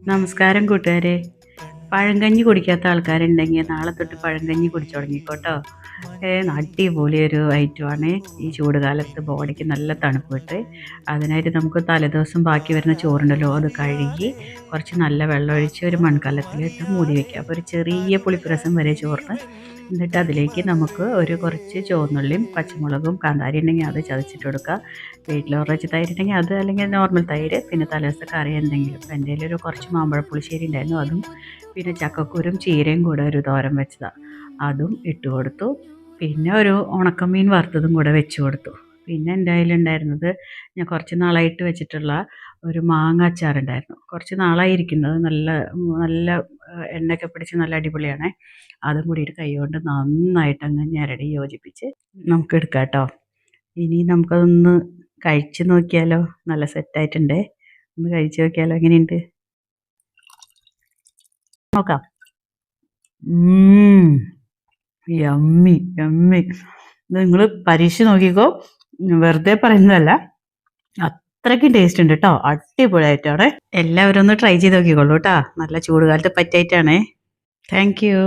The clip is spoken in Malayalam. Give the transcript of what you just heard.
നമസ്കാരം കൂട്ടുകാരെ. പഴങ്കഞ്ഞി കുടിക്കാത്ത ആൾക്കാരുണ്ടെങ്കിൽ നാളെ തൊട്ട് പഴങ്കഞ്ഞി കുടിച്ചു തുടങ്ങിക്കോട്ടോ. അടിപൊളി ഒരു ഐറ്റമാണ്. ഈ ചൂട് കാലത്ത് ബോഡിക്ക് നല്ല തണുപ്പ് കിട്ടും. അതിനായിട്ട് നമുക്ക് തലേദിവസം ബാക്കി വരുന്ന ചോറുണ്ടല്ലോ, അത് കഴുകി കുറച്ച് നല്ല വെള്ളം ഒഴിച്ച് ഒരു മൺകലത്തിലിട്ട് മൂടി വയ്ക്കുക. അപ്പോൾ ഒരു ചെറിയ പുളിപ്പ് രസം വരെ ചോറിന്. എന്നിട്ട് അതിലേക്ക് നമുക്ക് കുറച്ച് ചുവന്നുള്ളിയും പച്ചമുളകും കാന്താരി ഉണ്ടെങ്കിൽ അത് ചതച്ചിട്ട് കൊടുക്കുക. വീട്ടിൽ ഉറച്ച് തൈര് ഉണ്ടെങ്കിൽ അത്, അല്ലെങ്കിൽ നോർമൽ തൈര്, പിന്നെ തലേദിവസത്തെ കറി എന്തെങ്കിലും. ഇപ്പം എൻ്റെ കയ്യിൽ കുറച്ച് മാമ്പഴ പുളിശ്ശേരി ഉണ്ടായിരുന്നു, അതും പിന്നെ ചക്കക്കുരും ചീരയും കൂടെ ഒരു തോരൻ വെച്ചതാണ്, അതും ഇട്ട് കൊടുത്തു. പിന്നെ ഒരു ഉണക്കമീൻ വറുത്തതും കൂടെ വെച്ച് കൊടുത്തു. പിന്നെ എൻ്റെ കയ്യിലുണ്ടായിരുന്നത് ഞാൻ കുറച്ച് നാളായിട്ട് വെച്ചിട്ടുള്ള ഒരു മാങ്ങ അച്ചാറുണ്ടായിരുന്നു. കുറച്ച് നാളായിരിക്കുന്നത്, നല്ല നല്ല എണ്ണയൊക്കെ പിടിച്ച് നല്ല അടിപൊളിയാണ്. അതും കൂടിയിട്ട് കൈ കൊണ്ട് നന്നായിട്ട് അങ്ങ് ഞെരടി യോജിപ്പിച്ച് നമുക്ക് എടുക്കാം കേട്ടോ. ഇനി നമുക്കതൊന്ന് കഴിച്ച് നോക്കിയാലോ. നല്ല സെറ്റായിട്ടുണ്ടേ, ഒന്ന് കഴിച്ച് നോക്കിയാലോ എങ്ങനെയുണ്ട് നോക്കാം. Yummy yummy. ഇത് നിങ്ങൾ പരീക്ഷ നോക്കിക്കോ, വെറുതെ പറയുന്നതല്ല, അത്രയ്ക്കും ടേസ്റ്റ് ഉണ്ട് കേട്ടോ. അടിപൊളിയായിട്ടാണ്. എല്ലാവരും ഒന്ന് ട്രൈ ചെയ്ത് നോക്കിക്കോളൂ കേട്ടോ. നല്ല ചൂടുകാലത്ത് പറ്റിയിട്ടാണേ. Thank you.